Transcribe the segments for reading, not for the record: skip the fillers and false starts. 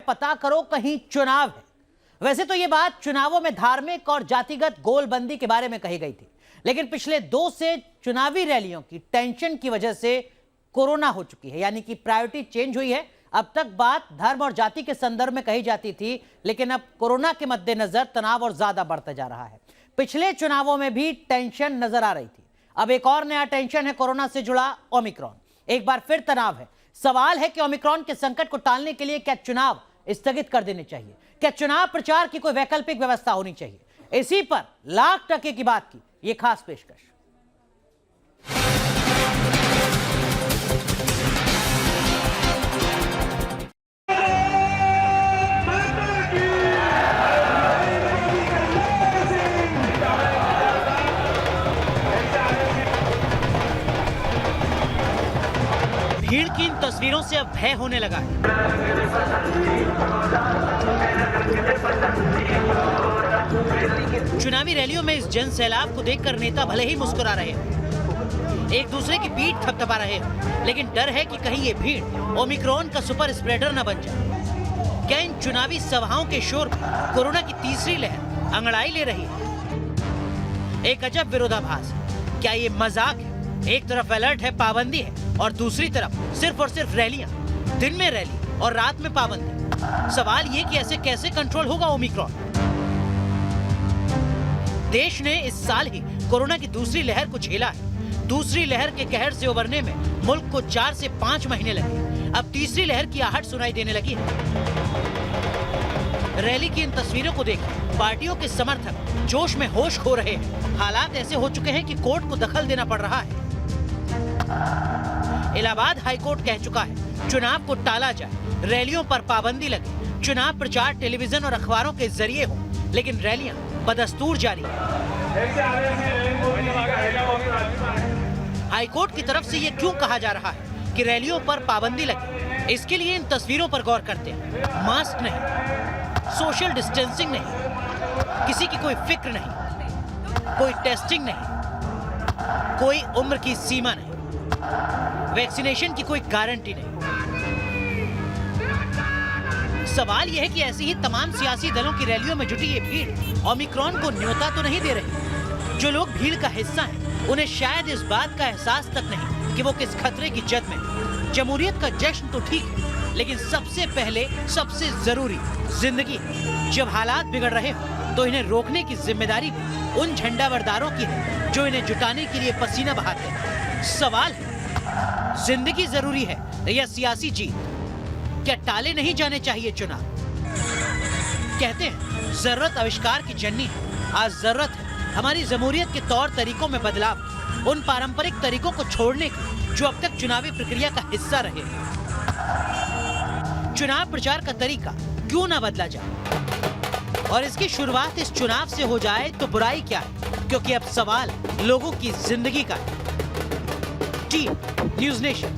पता करो कहीं चुनाव है। वैसे तो ये बात चुनावों में धार्मिक और जातिगत गोलबंदी के बारे में कही गई थी, लेकिन पिछले 2 से चुनावी रैलियों की टेंशन की वजह से कोरोना हो चुकी है, यानी कि प्रायोरिटी चेंज हुई है। अब तक बात धर्म और जाति के संदर्भ में कही जाती थी, लेकिन अब कोरोना के मद्देनजर तनाव और ज्यादा बढ़ता जा रहा है। पिछले चुनावों में भी टेंशन नजर आ रही थी, अब एक और नया टेंशन है कोरोना से जुड़ा ओमिक्रॉन। एक बार फिर तनाव है। सवाल है कि ओमिक्रॉन के संकट को टालने के लिए क्या चुनाव स्थगित कर देने चाहिए, क्या चुनाव प्रचार की कोई वैकल्पिक व्यवस्था होनी चाहिए। इसी पर लाख टके की बात की यह खास पेशकश। भीड़ की इन तस्वीरों से अब भय होने लगा है। चुनावी रैलियों में इस जन सैलाब को देखकर नेता भले ही मुस्कुरा रहे हैं, एक दूसरे की पीठ थपथपा रहे हैं, लेकिन डर है कि कहीं ये भीड़ ओमिक्रॉन का सुपर स्प्रेडर न बन जाए। क्या इन चुनावी सभाओं के शोर में कोरोना की तीसरी लहर अंगड़ाई ले रही है? एक अजब विरोधाभास। क्या ये मजाक है? एक तरफ अलर्ट है, पाबंदी है, और दूसरी तरफ सिर्फ और सिर्फ रैलियां, दिन में रैली और रात में पाबंदी। सवाल ये कि ऐसे कैसे कंट्रोल होगा ओमिक्रॉन? देश ने इस साल ही कोरोना की दूसरी लहर को झेला है। दूसरी लहर के कहर से उबरने में मुल्क को 4 से 5 महीने लगे। अब तीसरी लहर की आहट सुनाई देने लगी है। रैली की इन तस्वीरों को देख पार्टियों के समर्थक जोश में होश खो रहे हैं। हालात ऐसे हो चुके हैं कि कोर्ट को दखल देना पड़ रहा है। इलाहाबाद हाईकोर्ट कह चुका है चुनाव को टाला जाए, रैलियों पर पाबंदी लगे, चुनाव प्रचार टेलीविजन और अखबारों के जरिए हो, लेकिन रैलियां बदस्तूर जारी है। हाईकोर्ट की तरफ से ये क्यों कहा जा रहा है कि रैलियों पर पाबंदी लगे? इसके लिए इन तस्वीरों पर गौर करते हैं। मास्क नहीं, सोशल डिस्टेंसिंग नहीं, किसी की कोई फिक्र नहीं, कोई टेस्टिंग नहीं, कोई उम्र की सीमा नहीं, वैक्सीनेशन की कोई गारंटी नहीं। सवाल यह है कि ऐसी ही तमाम सियासी दलों की रैलियों में जुटी ये भीड़ ओमिक्रॉन को न्योता तो नहीं दे रही। जो लोग भीड़ का हिस्सा हैं, उन्हें शायद इस बात का एहसास तक नहीं कि वो किस खतरे की जद में। जमहूरियत का जश्न तो ठीक है, लेकिन सबसे पहले सबसे जरूरी जिंदगी है। जब हालात बिगड़ रहे हो तो इन्हें रोकने की जिम्मेदारी भी उन झंडाबरदारों की है जो इन्हें जुटाने के लिए पसीना बहाते हैं। सवाल है, जिंदगी जरूरी है या सियासी जीत? क्या टाले नहीं जाने चाहिए चुनाव? कहते हैं जरूरत आविष्कार की जननी है। आज जरूरत है हमारी जमहूरियत के तौर तरीकों में बदलाव, उन पारंपरिक तरीकों को छोड़ने की जो अब तक चुनावी प्रक्रिया का हिस्सा रहे। चुनाव प्रचार का तरीका क्यों ना बदला जाए? और इसकी शुरुआत इस चुनाव से हो जाए तो बुराई क्या है? क्योंकि अब सवाल लोगों की जिंदगी का है। Team news nation.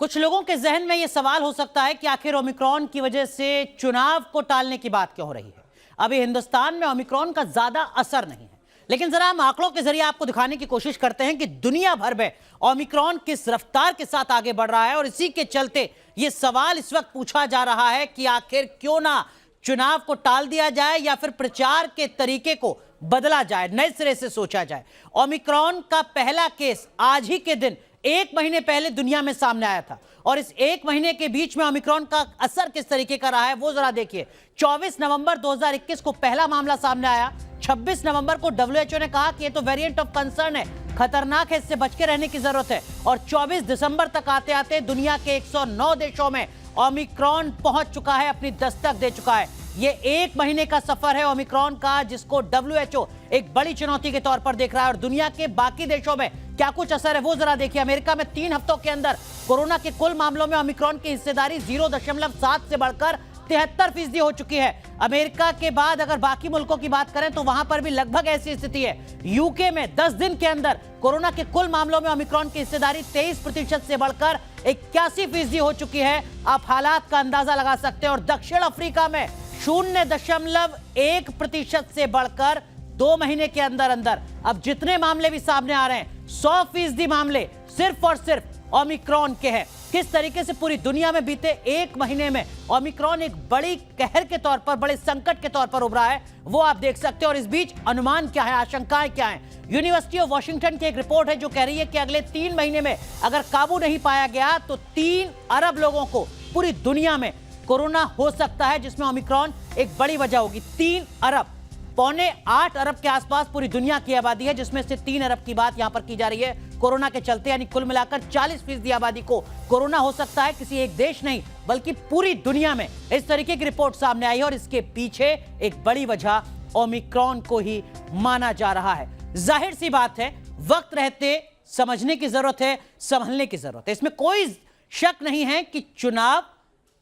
कुछ लोगों के जहन में यह सवाल हो सकता है कि आखिर ओमिक्रॉन की वजह से चुनाव को टालने की बात क्यों हो रही है? अभी हिंदुस्तान में ओमिक्रॉन का ज्यादा असर नहीं है, लेकिन जरा हम आंकड़ों के जरिए आपको दिखाने की कोशिश करते हैं कि दुनिया भर में ओमिक्रॉन किस रफ्तार के साथ आगे बढ़ रहा है। और इसी के चलते यह सवाल इस वक्त पूछा जा रहा है कि आखिर क्यों ना चुनाव को टाल दिया जाए या फिर प्रचार के तरीके को बदला जाए, नए सिरे से सोचा जाए। ओमिक्रॉन का पहला केस आज ही के दिन 1 महीने पहले दुनिया में सामने आया था, और इस 1 महीने के बीच में ओमिक्रॉन का असर किस तरीके का रहा है वो जरा देखिए। 24 नवंबर 2021 को पहला मामला सामने आया। 26 नवंबर को WHO ने कहा कि ये तो वेरिएंट ऑफ कंसर्न है, खतरनाक है, इससे बच के रहने की जरूरत है। और 24 दिसंबर तक आते आते दुनिया के 109 देशों में ओमिक्रॉन पहुंच चुका है, अपनी दस्तक दे चुका है। ये 1 महीने का सफर है ओमिक्रॉन का, जिसको WHO एक बड़ी चुनौती के तौर पर देख रहा है। और दुनिया के बाकी देशों में क्या कुछ असर है वो जरा देखिए। अमेरिका में 3 हफ्तों के अंदर कोरोना के कुल मामलों में ओमिक्रॉन की हिस्सेदारी 0.7 से बढ़कर 73% हो चुकी है। अमेरिका के बाद अगर बाकी मुल्कों की बात करें तो वहां पर भी लगभग ऐसी स्थिति है। यूके में 10 दिन के अंदर कोरोना के कुल मामलों में ओमिक्रॉन की हिस्सेदारी 23% से बढ़कर 81% हो चुकी है। आप हालात का अंदाजा लगा सकते हैं। और दक्षिण अफ्रीका में 0.1% से बढ़कर 2 महीने के अंदर अंदर अब जितने मामले भी सामने आ रहे हैं 100% मामले सिर्फ और सिर्फ ओमिक्रॉन के हैं। किस तरीके से पूरी दुनिया में बीते एक महीने में ओमिक्रॉन एक बड़ी कहर के तौर पर, बड़े संकट के तौर पर उभरा है, वो आप देख सकते हैं। और इस बीच अनुमान क्या है, आशंकाएं क्या हैं? यूनिवर्सिटी ऑफ वॉशिंगटन की एक रिपोर्ट है जो कह रही है कि अगले 3 महीने में अगर काबू नहीं पाया गया तो 3 अरब लोगों को पूरी दुनिया में कोरोना हो सकता है, जिसमें ओमिक्रॉन एक बड़ी वजह होगी। 3 अरब, 7.25 अरब के आसपास पूरी दुनिया की आबादी है, जिसमें से 3 अरब की बात यहां पर की जा रही है कोरोना के चलते। यानी कुल मिलाकर 40% आबादी को कोरोना हो सकता है। किसी एक देश नहीं बल्कि पूरी दुनिया में इस तरीके की रिपोर्ट सामने आई है और इसके पीछे एक बड़ी वजह ओमिक्रॉन को ही माना जा रहा है। जाहिर सी बात है, वक्त रहते समझने की जरूरत है, संभलने की जरूरत है। इसमें कोई शक नहीं है कि चुनाव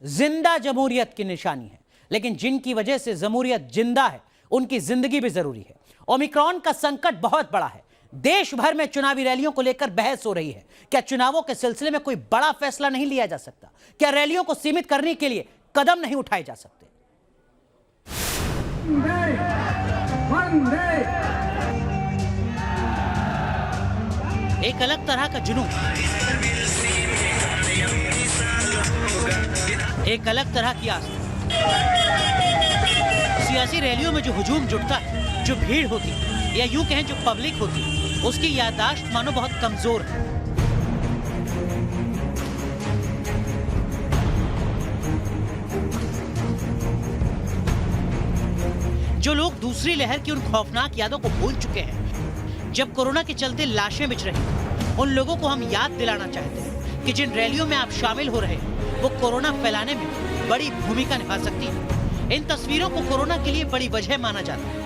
जिंदा जमहूरियत की निशानी है, लेकिन जिनकी वजह से जमहूरियत जिंदा है उनकी जिंदगी भी जरूरी है। ओमिक्रॉन का संकट बहुत बड़ा है। देश भर में चुनावी रैलियों को लेकर बहस हो रही है। क्या चुनावों के सिलसिले में कोई बड़ा फैसला नहीं लिया जा सकता? क्या रैलियों को सीमित करने के लिए कदम नहीं उठाए जा सकते? एक अलग तरह का जुनून, एक अलग तरह की आस्था। सियासी रैलियों में जो हुजूम जुटता है, जो भीड़ होती है, या यूं कहें जो पब्लिक होती है, उसकी याददाश्त मानो बहुत कमजोर है। जो लोग दूसरी लहर की उन खौफनाक यादों को भूल चुके हैं, जब कोरोना के चलते लाशें बिछ रही हैं, उन लोगों को हम याद दिलाना चाहते हैं कि जिन रैलियों में आप शामिल हो रहे हैं वो कोरोना फैलाने में बड़ी भूमिका निभा सकती है। इन तस्वीरों को कोरोना के लिए बड़ी वजह माना जाता है।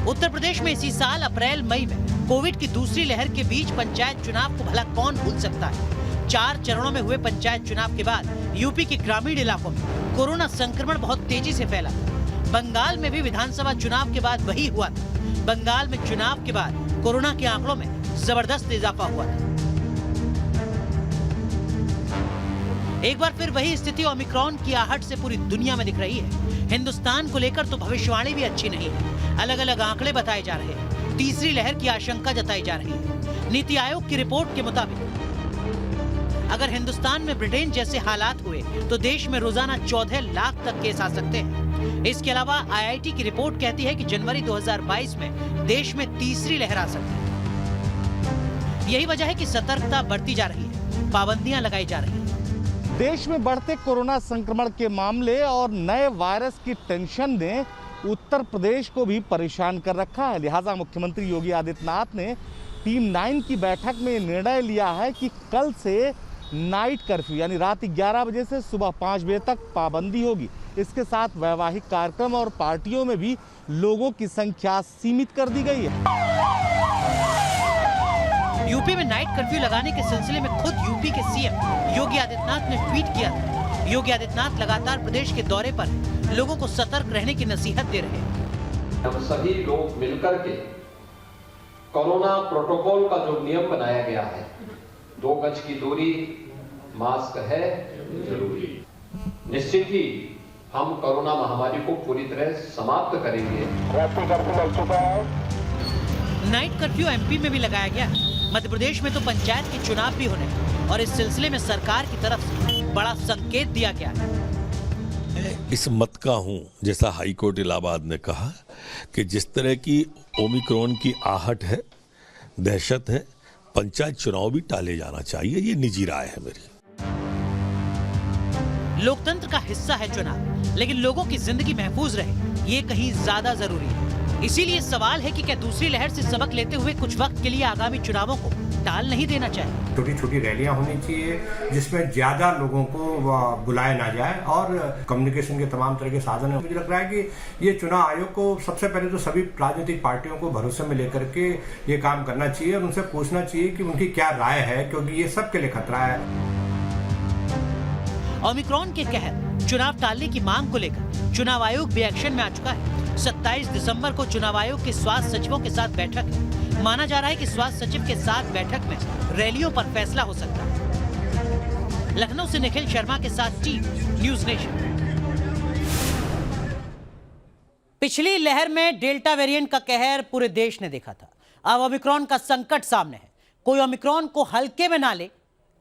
उत्तर प्रदेश में इसी साल अप्रैल मई में कोविड की दूसरी लहर के बीच पंचायत चुनाव को भला कौन भूल सकता है। 4 चरणों में हुए पंचायत चुनाव के बाद यूपी के ग्रामीण इलाकों में कोरोना संक्रमण बहुत तेजी से फैला। बंगाल में भी विधानसभा चुनाव के बाद वही हुआ था। बंगाल में चुनाव के बाद कोरोना के आंकड़ों में जबरदस्त इजाफा हुआ था। एक बार फिर वही स्थिति ओमिक्रॉन की आहट से पूरी दुनिया में दिख रही है। हिंदुस्तान को लेकर तो भविष्यवाणी भी अच्छी नहीं है। अलग अलग आंकड़े बताए जा रहे हैं। तीसरी लहर की आशंका जताई जा रही है। नीति आयोग की रिपोर्ट के मुताबिक अगर हिंदुस्तान में ब्रिटेन जैसे हालात हुए तो देश में रोजाना 14 लाख तक केस आ सकते हैं। इसके अलावा आईआईटी की रिपोर्ट कहती है कि जनवरी 2022 में देश में तीसरी लहर आ सकती है। यही वजह है कि सतर्कता बढ़ती जा रही है, पाबंदियां लगाई जा रही है। देश में बढ़ते कोरोना संक्रमण के मामले और नए वायरस की टेंशन ने उत्तर प्रदेश को भी परेशान कर रखा है। लिहाजा मुख्यमंत्री योगी आदित्यनाथ ने टीम 9 की बैठक में निर्णय लिया है कि कल से नाइट कर्फ्यू यानी रात 11 बजे से सुबह 5 बजे तक पाबंदी होगी। इसके साथ वैवाहिक कार्यक्रम और पार्टियों में भी लोगों की संख्या सीमित कर दी गई है। यूपी में नाइट कर्फ्यू लगाने के सिलसिले में खुद यूपी के सीएम योगी आदित्यनाथ ने ट्वीट किया था। योगी आदित्यनाथ लगातार प्रदेश के दौरे पर लोगों को सतर्क रहने की नसीहत दे रहे हैं। हम सभी लोग मिलकर के कोरोना प्रोटोकॉल का जो नियम बनाया गया है, 2 गज की दूरी, मास्क है जरूरी, निश्चित ही हम कोरोना महामारी को पूरी तरह समाप्त करेंगे। नाइट कर्फ्यू एमपी में भी लगाया गया। मध्य प्रदेश में तो पंचायत के चुनाव भी होने और इस सिलसिले में सरकार की तरफ से बड़ा संकेत दिया गया है। इस मत का हूं, जैसा हाईकोर्ट इलाहाबाद ने कहा कि जिस तरह की ओमिक्रॉन की आहट है, दहशत है, पंचायत चुनाव भी टाले जाना चाहिए। ये निजी राय है मेरी। लोकतंत्र का हिस्सा है चुनाव, लेकिन लोगों की जिंदगी महफूज रहे ये कहीं ज्यादा जरूरी है। इसीलिए सवाल है कि क्या दूसरी लहर से सबक लेते हुए कुछ वक्त के लिए आगामी चुनावों को टाल नहीं देना चाहिए। छोटी छोटी रैलियां होनी चाहिए जिसमें ज्यादा लोगों को बुलाया ना जाए और कम्युनिकेशन के तमाम तरह के साधन है। मुझे लग रहा है कि ये चुनाव आयोग को सबसे पहले तो सभी राजनीतिक पार्टियों को भरोसे में लेकर के ये काम करना चाहिए और उनसे पूछना चाहिए कि उनकी क्या राय है, क्योंकि ये सबके लिए खतरा है। ओमिक्रॉन के कहर चुनाव टालने की मांग को लेकर चुनाव आयोग भी एक्शन में आ चुका है। 27 दिसंबर को चुनाव आयोग के स्वास्थ्य सचिवों के साथ बैठक है। माना जा रहा है कि स्वास्थ्य सचिव के साथ बैठक में रैलियों पर फैसला हो सकता है। लखनऊ से निखिल शर्मा के साथ टीम न्यूज नेशन। पिछली लहर में डेल्टा वेरिएंट का कहर पूरे देश ने देखा था। अब ओमिक्रॉन का संकट सामने है। कोई ओमिक्रॉन को हल्के में ना ले।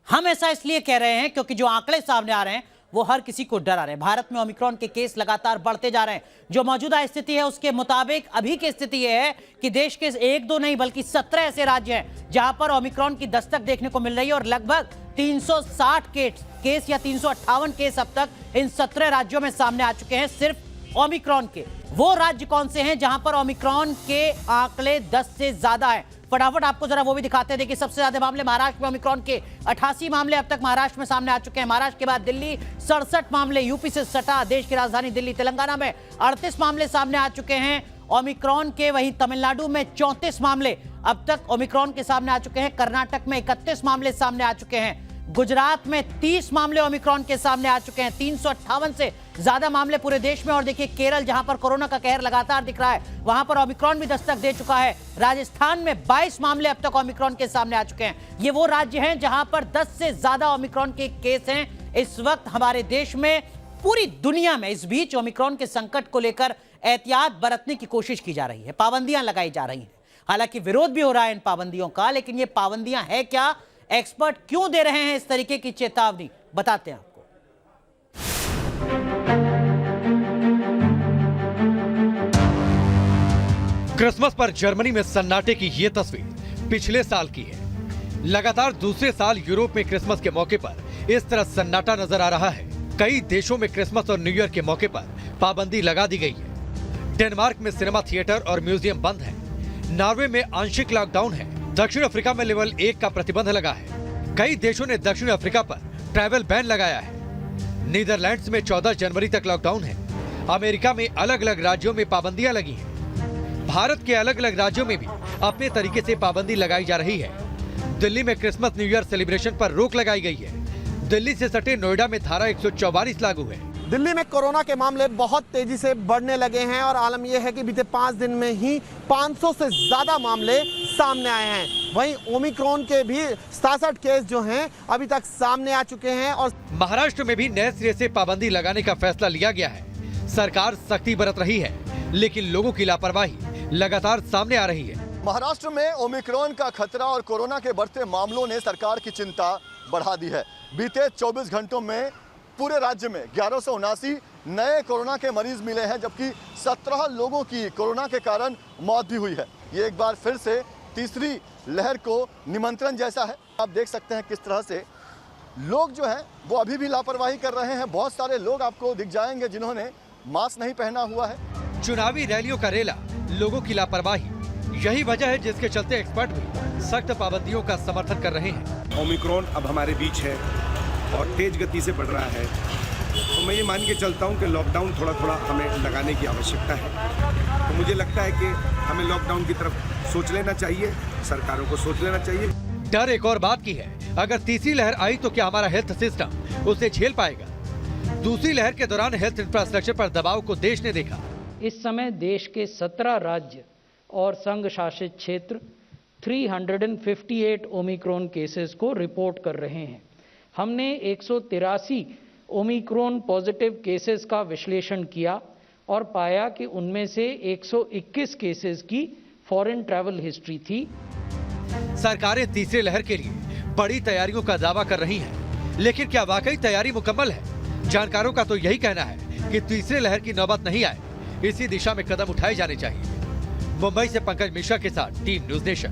हम ऐसा इसलिए कह रहे हैं क्योंकि जो आंकड़े सामने आ रहे हैं वो हर किसी को डरा रहे हैं। भारत में ओमिक्रॉन के केस लगातार बढ़ते जा रहे हैं। जो मौजूदा स्थिति है उसके मुताबिक अभी की स्थिति यह है कि देश के 1-2 नहीं बल्कि 17 ऐसे राज्य हैं जहां पर ओमिक्रॉन की दस्तक देखने को मिल रही है और लगभग 360 केस या 358 केस अब तक इन 17 राज्यों में सामने आ चुके हैं सिर्फ ओमिक्रॉन के। वो राज्य कौन से हैं जहां पर ओमिक्रॉन के आंकड़े 10 से ज्यादा हैं? फटाफट आपको जरा वो भी दिखाते हैं। देखिए, सबसे ज्यादा मामले महाराष्ट्र में ओमिक्रॉन के 88 मामले अब तक महाराष्ट्र में सामने आ चुके हैं। महाराष्ट्र के बाद दिल्ली 67 मामले, यूपी से सटा देश की राजधानी दिल्ली तेलंगाना में 38 मामले सामने आ चुके हैं ओमिक्रॉन के। वहीं तमिलनाडु में 34 मामले अब तक ओमिक्रॉन के सामने आ चुके हैं। कर्नाटक में 31 मामले सामने आ चुके हैं। गुजरात में 30 मामले ओमिक्रॉन के सामने आ चुके हैं। 358 से ज्यादा मामले पूरे देश में। और देखिए, केरल जहां पर कोरोना का कहर लगातार दिख रहा है वहां पर ओमिक्रॉन भी दस्तक दे चुका है। राजस्थान में 22 मामले अब तक ओमिक्रॉन के सामने आ चुके हैं। ये वो राज्य हैं जहां पर 10 से ज्यादा ओमिक्रॉन के केस हैं इस वक्त हमारे देश में। पूरी दुनिया में इस बीच ओमिक्रॉन के संकट को लेकर एहतियात बरतने की कोशिश की जा रही है, पाबंदियां लगाई जा रही हैं। हालांकि विरोध भी हो रहा है इन पाबंदियों का, लेकिन ये पाबंदियां है क्या, एक्सपर्ट क्यों दे रहे हैं इस तरीके की चेतावनी, बताते हैं आपको। क्रिसमस पर जर्मनी में सन्नाटे की यह तस्वीर पिछले साल की है। लगातार दूसरे साल यूरोप में क्रिसमस के मौके पर इस तरह सन्नाटा नजर आ रहा है। कई देशों में क्रिसमस और न्यू ईयर के मौके पर पाबंदी लगा दी गई है। डेनमार्क में सिनेमा थिएटर और म्यूजियम बंद है। नॉर्वे में आंशिक लॉकडाउन है। दक्षिण अफ्रीका में लेवल 1 का प्रतिबंध लगा है। कई देशों ने दक्षिण अफ्रीका पर ट्रैवल बैन लगाया है। नीदरलैंड्स में 14 जनवरी तक लॉकडाउन है। अमेरिका में अलग अलग राज्यों में पाबंदियां लगी हैं। भारत के अलग अलग राज्यों में भी अपने तरीके से पाबंदी लगाई जा रही है। दिल्ली में क्रिसमस न्यू ईयर सेलिब्रेशन पर रोक लगाई गई है। दिल्ली से सटे नोएडा में धारा 144 लागू है। दिल्ली में कोरोना के मामले बहुत तेजी से बढ़ने लगे हैं और आलम यह है कि बीते 5 दिन में ही 500 से ज्यादा मामले सामने आए हैं। वहीं ओमिक्रॉन के भी 67 केस जो हैं अभी तक सामने आ चुके हैं। और महाराष्ट्र में भी नए सिरे से पाबंदी लगाने का फैसला लिया गया है। सरकार सख्ती बरत रही है, लेकिन लोगों की लापरवाही लगातार सामने आ रही है। महाराष्ट्र में ओमिक्रॉन का खतरा और कोरोना के बढ़ते मामलों ने सरकार की चिंता बढ़ा दी है। बीते 24 घंटों में पूरे राज्य में 1179 नए कोरोना के मरीज मिले हैं, जबकि 17 लोगों की कोरोना के कारण मौत भी हुई है। ये एक बार फिर से तीसरी लहर को निमंत्रण जैसा है। आप देख सकते हैं किस तरह से लोग जो हैं वो अभी भी लापरवाही कर रहे हैं। बहुत सारे लोग आपको दिख जाएंगे जिन्होंने मास्क नहीं पहना हुआ है। चुनावी रैलियों का रेला, लोगों की लापरवाही, यही वजह है जिसके चलते एक्सपर्ट भी सख्त पाबंदियों का समर्थन कर रहे हैं। ओमिक्रॉन अब हमारे बीच है और तेज गति से बढ़ रहा है, तो मैं ये मान के चलता हूँ कि लॉकडाउन थोड़ा थोड़ा हमें लगाने की आवश्यकता है। तो मुझे लगता है कि हमें लॉकडाउन की तरफ सोच लेना चाहिए, सरकारों को सोच लेना चाहिए। डर एक और बात की है, अगर तीसरी लहर आई तो क्या हमारा हेल्थ सिस्टम उसे झेल पाएगा? दूसरी लहर के दौरान हेल्थ इंफ्रास्ट्रक्चर पर दबाव को देश ने देखा। इस समय देश के 17 राज्य और संघ शासित क्षेत्र 358 ओमिक्रॉन केसेस को रिपोर्ट कर रहे हैं। हमने 183 ओमिक्रॉन पॉजिटिव केसेस का विश्लेषण किया और पाया कि उनमें से 121 केसेस की फॉरेन ट्रैवल हिस्ट्री थी। सरकारें तीसरी लहर के लिए बड़ी तैयारियों का दावा कर रही हैं, लेकिन क्या वाकई तैयारी मुकम्मल है? जानकारों का तो यही कहना है कि तीसरी लहर की नौबत नहीं आए, इसी दिशा में कदम उठाए जाने चाहिए। मुंबई से पंकज मिश्रा के साथ टीम न्यूज़ नेशन।